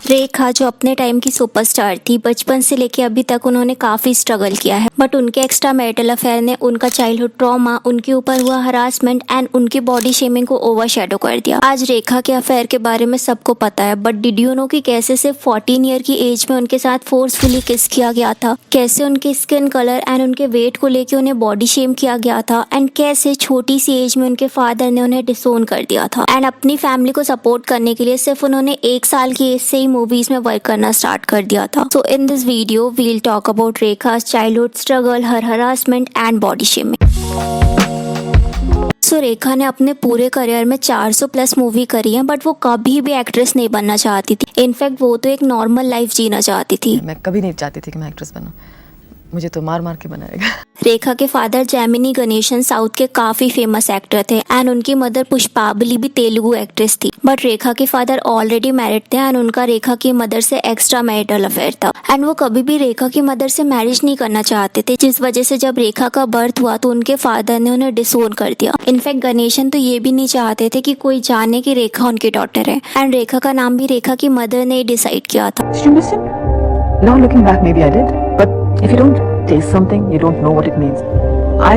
रेखा जो अपने टाइम की सुपरस्टार थी, बचपन से लेके अभी तक उन्होंने काफी स्ट्रगल किया है, बट उनके एक्स्ट्रा मैरिटल अफेयर ने उनका चाइल्डहुड ट्रॉमा, उनके ऊपर हुआ हरासमेंट एंड उनकी बॉडी शेमिंग को ओवरशैडो कर दिया। आज रेखा के अफेयर के बारे में सबको पता है, बट डिड यू नो कि कैसे सिर्फ 14 ईयर की एज में उनके साथ फोर्सफुली किस किया गया था, कैसे उनके स्किन कलर एंड उनके वेट को लेके उन्हें बॉडी शेम किया गया था, एंड कैसे छोटी सी एज में उनके फादर ने उन्हें डिसोन कर दिया था। एंड अपनी फैमिली को सपोर्ट करने के लिए सिर्फ उन्होंने 1 साल की एज से ही मूवीज में वर्क करना स्टार्ट कर दिया था। So in this video we'll talk about Rekha's childhood struggle, her harassment and body shaming. So Rekha ने अपने पूरे करियर में 400 प्लस मूवी करी है, बट वो कभी भी एक्ट्रेस नहीं बनना चाहती थी। इनफैक्ट वो तो एक नॉर्मल लाइफ जीना चाहती थी। मैं कभी नहीं चाहती थी कि मैं एक्ट्रेस बनूं, मुझे तो मार मार के बनाएगा। रेखा के फादर जेमिनी गणेशन साउथ के काफी फेमस एक्टर थे एंड उनकी मदर पुष्पाबली भी तेलुगु एक्ट्रेस थी, बट रेखा के फादर ऑलरेडी मैरिड थे एंड उनका रेखा की मदर से एक्स्ट्रा मैरिटल अफेयर था एंड वो कभी भी रेखा की मदर से मैरिज नहीं करना चाहते थे, जिस वजह से जब रेखा का बर्थ हुआ तो उनके फादर ने उन्हें डिसोन कर दिया। इनफैक्ट गणेशन तो ये भी नहीं चाहते थे कि कोई जाने कि रेखा उनकी डॉटर है एंड रेखा का नाम भी रेखा की मदर ने डिसाइड किया था। Now looking back, maybe I did. But if you don't taste something, you don't know what it means. I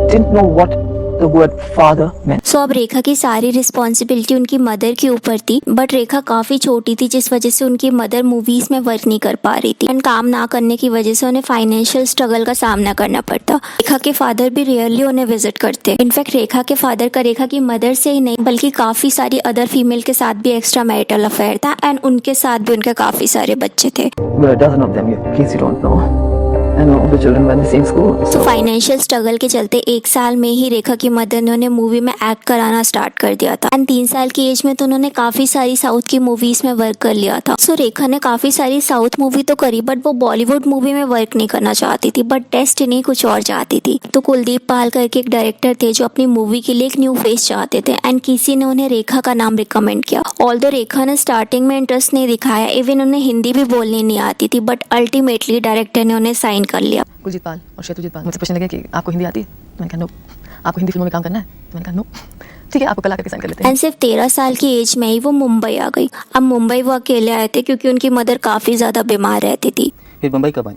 didn't know what the word father meant. सो अब रेखा की सारी रिस्पॉन्सिबिलिटी उनकी मदर के ऊपर थी, बट रेखा काफी छोटी थी, जिस वजह से उनकी मदर मूवीज में वर्क नहीं कर पा रही थी एंड काम ना करने की वजह से उन्हें फाइनेंशियल स्ट्रगल का सामना करना पड़ता। रेखा के फादर भी रेयरली उन्हें विजिट करते। इनफैक्ट रेखा के फादर का रेखा की मदर से ही नहीं बल्कि काफी सारी अदर फीमेल के साथ भी एक्स्ट्रा मैरिटल अफेयर था एंड उनके साथ भी उनके काफी सारे बच्चे थे। There are a dozen of them, in case you don't know. And all the children were in the same school. तो फाइनेंशियल स्ट्रगल के चलते 1 साल में ही रेखा की मदर ने उन्हें मूवी में एक्ट कराना स्टार्ट कर दिया था एंड 3 साल की एज में तो उन्होंने काफी सारी साउथ की मूवीज में वर्क कर लिया था। सो रेखा ने काफी सारी साउथ मूवी तो करी, बट वो बॉलीवुड मूवी में वर्क नहीं करना चाहती थी, बट डेस्टिनी कुछ और चाहती थी। तो कुलदीप पाल करके एक डायरेक्टर थे जो अपनी मूवी के लिए एक न्यू फेस चाहते थे एंड किसी ने उन्हें रेखा का नाम रिकमेंड किया। ऑल्दो रेखा ने स्टार्टिंग में इंटरेस्ट नहीं दिखाया, इवन उन्हें हिंदी भी बोलनी नहीं आती थी, बट अल्टीमेटली डायरेक्टर ने उन्हें साइन कर लिया। कुलजीत पाल और शेतुजीत पाल मुझसे पूछने लगे कि आपको हिंदी आती है? तो मैंने कहा नो। आपको हिंदी फिल्मों में काम करना है? तो मैंने कहा नो। ठीक है, आपको कला करके साइन कर लेते हैं। एंड सिर्फ 13 साल की एज में ही वो मुंबई आ गई। अब मुंबई वो अकेले आए थे क्योंकि उनकी मदर काफी ज्यादा बीमार रहती थी। फिर बम्बई कब आई?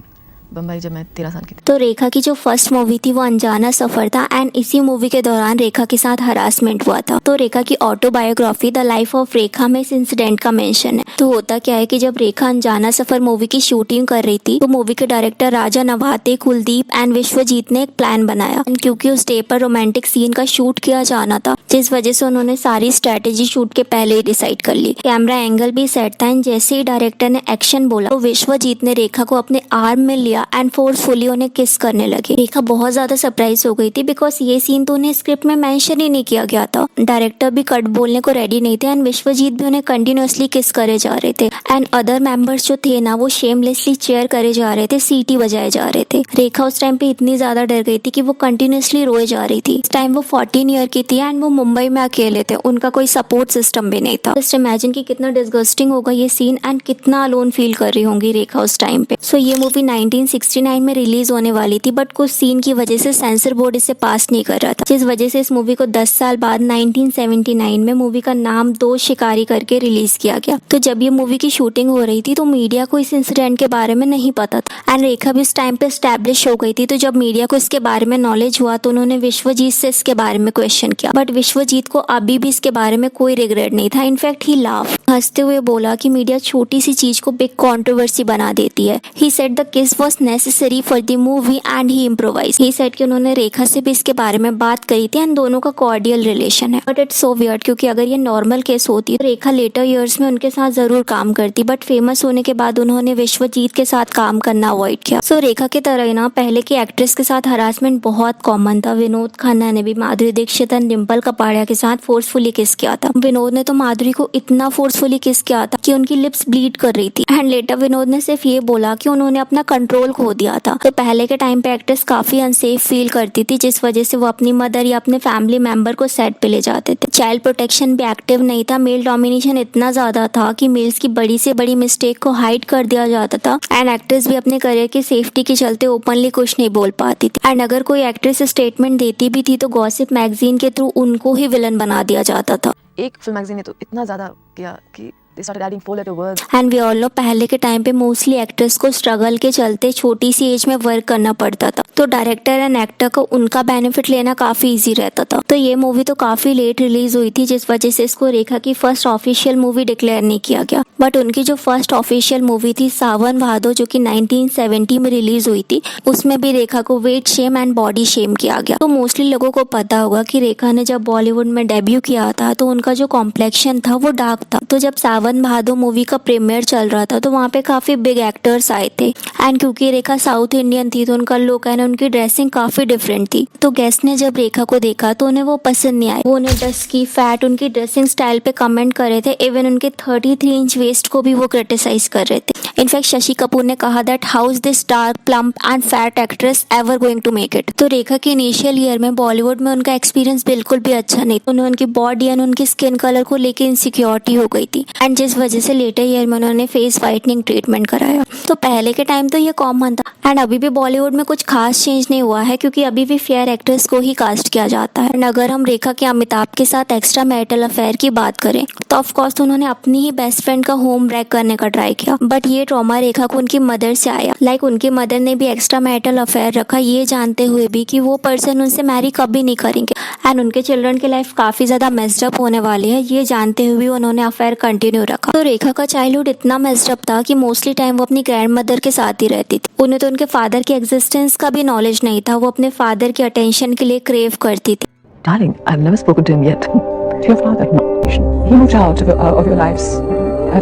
बम्बई जब मैं 13 साल की थी। तो रेखा की जो फर्स्ट मूवी थी वो अनजाना सफर था एंड इसी मूवी के दौरान रेखा के साथ हरासमेंट हुआ था। तो रेखा की ऑटोबायोग्राफी द लाइफ ऑफ रेखा में इस इंसिडेंट का मेंशन है। तो होता क्या है कि जब रेखा अनजाना सफर मूवी की शूटिंग कर रही थी तो मूवी के डायरेक्टर राजा नवाते, कुलदीप एंड विश्वजीत ने एक प्लान बनाया एंड क्योंकि उस डे पर रोमांटिक सीन का शूट किया जाना था, जिस वजह से उन्होंने सारी स्ट्रेटेजी शूट के पहले ही डिसाइड कर ली। कैमरा एंगल भी सेट था एंड जैसे ही डायरेक्टर ने एक्शन बोला तो विश्वजीत ने रेखा को अपने आर्म में लिया एंड फोर्सफुली उन्हें किस करने लगे। रेखा बहुत ज्यादा सरप्राइज हो गई थी बिकॉज ये सीन तो उन्हें स्क्रिप्ट में मेंशन ही नहीं किया गया था। डायरेक्टर भी कट बोलने को रेडी नहीं थे एंड विश्वजीत भी उन्हें कंटिन्यूअसली किस करे जा रहे थे एंड अदर मेंबर्स जो थे ना वो शेमलेसली चेयर करे जा रहे थे, सीटी बजाए जा रहे थे। रेखा उस टाइम पे इतनी ज्यादा डर गई थी कि वो कंटिन्यूअसली रोए जा रही थी। इस टाइम वो 14 ईयर की थी एंड वो मुंबई में अकेले थे, उनका कोई सपोर्ट सिस्टम भी नहीं था। जस्ट इमेजिन कि कितना डिस्गस्टिंग होगा ये सीन एंड कितना अलोन फील कर रही होंगी रेखा उस टाइम पे। सो ये मूवी 1969 में रिलीज होने वाली थी, बट कुछ सीन की वजह से सेंसर बोर्ड इसे पास नहीं कर रहा था, जिस वजह से इस मूवी को 10 साल बाद 1979 में मूवी का नाम दो शिकारी करके रिलीज किया गया। तो जब ये मूवी की शूटिंग हो रही थी तो मीडिया को इस इंसिडेंट के बारे में नहीं पता था एंड रेखा भी इस टाइम पे एस्टैब्लिश हो गई थी। तो जब मीडिया को इसके बारे में नॉलेज हुआ तो उन्होंने विश्वजीत से इसके बारे में क्वेश्चन किया, बट विश्वजीत को अभी भी इसके बारे में कोई रिग्रेट नहीं था। इनफैक्ट ही लाफ हंसते हुए बोला कि मीडिया छोटी सी चीज को बिग कंट्रोवर्सी बना देती है। ही सेड द किस was necessary for the movie and he improvise. He said कि उन्होंने रेखा से भी इसके बारे में बात करी थी एंड दोनों का कॉर्डियल रिलेशन है, बट इट्स सो वियर्ड क्योंकि अगर ये नॉर्मल केस होती तो रेखा लेटर ईयर्स में उनके साथ जरूर काम करती, बट फेमस होने के बाद उन्होंने विश्वजीत के साथ काम करना अवॉइड किया। सो रेखा की तरह ना पहले की एक्ट्रेस के साथ हरासमेंट बहुत कॉमन था। विनोद खन्ना ने भी माधुरी दीक्षित एंड डिम्पल कपाड़िया के साथ फोर्सफुली किस किया था। विनोद ने तो माधुरी को इतना फोर्सफुली किस किया था कि उनकी लिप्स ब्लीड कर रही थी एंड लेटर विनोद ने सिर्फ ये बोला कि उन्होंने अपना कंट्रोल खो दिया था। तो पहले के टाइम पे एक्ट्रेस काफी अनसेफ फील करती थी, जिस वजह से वो अपनी मदर या अपने फैमिली मेंबर को सेट पे ले जाते थे। चाइल्ड प्रोटेक्शन भी एक्टिव नहीं था, मेल डोमिनेशन इतना ज्यादा था कि मेल्स की बड़ी से बड़ी मिस्टेक को हाइड कर दिया जाता था एंड एक्ट्रेस भी अपने करियर की सेफ्टी के चलते ओपनली कुछ नहीं बोल पाती थी एंड अगर कोई एक्ट्रेस स्टेटमेंट देती भी थी तो गॉसिप मैगजीन के थ्रू उनको ही विलन बना दिया जाता था। एक फिल्म मैगजीन ने तो इतना ज़्यादा किया कि They started adding 4-letter words. And we all know पहले के टाइम पे मोस्टली एक्टर्स को स्ट्रगल के चलते छोटी सी एज में वर्क करना पड़ता था, तो डायरेक्टर एंड एक्टर को उनका बेनिफिट लेना काफी इजी रहता था। तो ये मूवी तो काफी लेट रिलीज हुई थी, जिस वजह से इसको रेखा की फर्स्ट ऑफिशियल मूवी डिक्लेयर नहीं किया गया। बट उनकी जो फर्स्ट ऑफिशियल मूवी थी सावन भादो, जो कि 1970 में रिलीज हुई थी, उसमें भी रेखा को weight shame and body shame किया गया। तो मोस्टली लोगों को पता होगा कि रेखा ने जब बॉलीवुड में डेब्यू किया था तो उनका जो कॉम्प्लेक्शन था वो डार्क था। तो जब सावन भादो मूवी का प्रीमियर चल रहा था तो वहाँ पे काफी बिग एक्टर्स आए थे, एंड क्योंकि रेखा साउथ इंडियन थी तो उनका लुक एंड उनकी ड्रेसिंग काफी डिफरेंट थी। तो गेस्ट ने जब रेखा को देखा तो उन्हें वो पसंद नहीं आई। वो उन्हें डस्की, फैट, उनकी ड्रेसिंग स्टाइल पे कमेंट कर रहे थे। इवन उनके 33 इंच वेस्ट को भी वो क्रिटिसाइज कर रहे थे। इनफैक्ट शशि कपूर ने कहा that how is this dark, plump and fat actress ever going to make it. तो रेखा के इनिशियल ईयर में बॉलीवुड में उनका एक्सपीरियंस बिल्कुल भी अच्छा नहीं। उन्हें उनकी बॉडी एंड उनकी स्किन कलर को लेकर इनसिक्योरिटी हो गई थी, एंड जिस वजह से लेटर ईयर में उन्होंने फेस वाइटनिंग ट्रीटमेंट कराया। तो पहले के टाइम तो ये कॉमन था, एंड अभी भी बॉलीवुड में कुछ खास चेंज नहीं हुआ है, क्योंकि अभी भी फेयर एक्टर्स को ही कास्ट किया जाता है। एंड अगर हम रेखा के अमिताभ के साथ एक्स्ट्रा मैरिटल अफेयर की बात करें तो ऑफकोर्स उन्होंने अपनी ही बेस्ट फ्रेंड का होम ब्रेक करने का ट्राई किया, बट ये ट्रॉमा रेखा को उनकी मदर से आया। लाइक उनकी मदर ने भी एक्स्ट्रा मैरिटल अफेयर रखा, ये जानते हुए भी कि वो पर्सन उनसे मैरी कभी नहीं करेंगे, एंड उनके चिल्ड्रन की लाइफ काफी ज्यादा मेस्ड अप होने वाली है, ये जानते हुए उन्होंने अफेयर कंटिन्यू रखा। तो रेखा का चाइल्डहुड इतना मेस्ड अप था कि मोस्टली टाइम वो अपनी ग्रैंड मदर के साथ ही रहती थी। उन्हें तो उनके फादर की एग्जिस्टेंस का भी नॉलेज नहीं था, वो अपने फादर की अटेंशन के लिए क्रेव करती थी। Darling, I've never spoken to him yet. To your father? No. He moved out of your lives.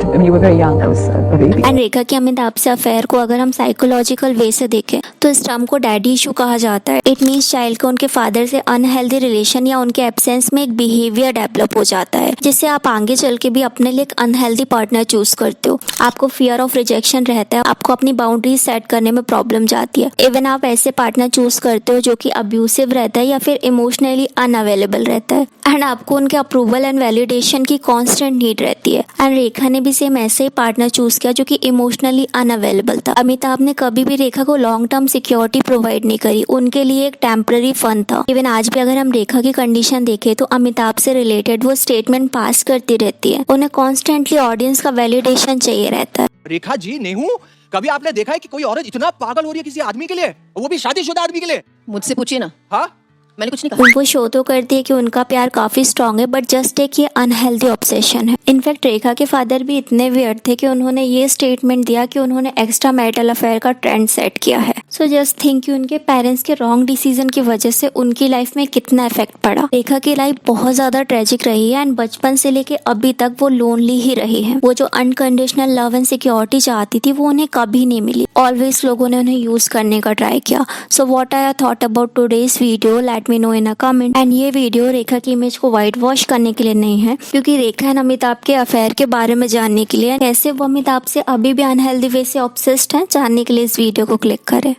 When you were very young, I was a baby. And Rekha के अमिताभ से अफेयर को अगर हम साइकोलॉजिकल वे से देखें तो इस टर्म को डैडी इशू कहा जाता है। इट मीन्स चाइल्ड को उनके फादर से अनहेल्दी रिलेशन या उनके एब्सेंस में एक बिहेवियर डेवलप हो जाता है, जिससे आप आगे चल के भी अपने लिए एक अनहेल्दी पार्टनर चूज करते हो। आपको फियर ऑफ रिजेक्शन रहता है, आपको अपनी बाउंड्रीज सेट करने में प्रॉब्लम जाती है। इवन आप ऐसे पार्टनर चूज करते हो जो कि अब्यूसिव रहता है या फिर इमोशनली अनअवेलेबल रहता है, एंड आपको उनके अप्रूवल एंड वैलिडेशन की कॉन्स्टेंट नीड रहती है। एंड रेखा ने भी सेम ऐसे ही पार्टनर चूज किया जो कि इमोशनली अनअवेलेबल था। अमिताभ ने कभी भी रेखा को लॉन्ग टर्म सिक्योरिटी प्रोवाइड नहीं करी, उनके लिए एक टेम्पररी फन था। इवन आज भी अगर हम रेखा की कंडीशन देखें तो अमिताभ से रिलेटेड वो स्टेटमेंट पास करती रहती है। उन्हें कॉन्स्टेंटली ऑडियंस का वैलिडेशन चाहिए रहता है। रेखा जी, नेहू, कभी आपने देखा है कि कोई औरत इतना पागल हो रही है किसी आदमी के लिए, वो भी शादीशुदा आदमी के लिए? मुझसे पूछिए ना, हाँ, मैंने कुछ नहीं कहा। वो शो तो करती है कि उनका प्यार काफी स्ट्रांग है, बट जस्ट एक ये अनहेल्दी ऑब्सेशन है। इनफैक्ट रेखा के फादर भी इतने वियर्ड थे कि उन्होंने ये स्टेटमेंट दिया कि उन्होंने एक्स्ट्रा मैरिटल अफेयर का ट्रेंड सेट किया है। सो जस्ट थिंक कि उनके पेरेंट्स के रॉन्ग डिसीजन की वजह से उनकी लाइफ में कितना इफेक्ट पड़ा। रेखा की लाइफ बहुत ज्यादा ट्रेजिक रही है, एंड बचपन से लेके अभी तक वो लोनली ही रही है। वो जो अनकंडीशनल लव एंड सिक्योरिटी चाहती थी वो उन्हें कभी नहीं मिली। ऑलवेज लोगों ने उन्हें यूज करने का ट्राई किया। So what I thought about today's video, let me know in a comment. And ये वीडियो रेखा की इमेज को व्हाइट वॉश करने के लिए नहीं है, क्योंकि रेखा एंड अमिताभ के अफेयर के बारे में जानने के लिए, कैसे वो अमिताभ से अभी भी अनहेल्दी वे से ऑब्सेस्ड है, जानने के लिए इस वीडियो को क्लिक करें।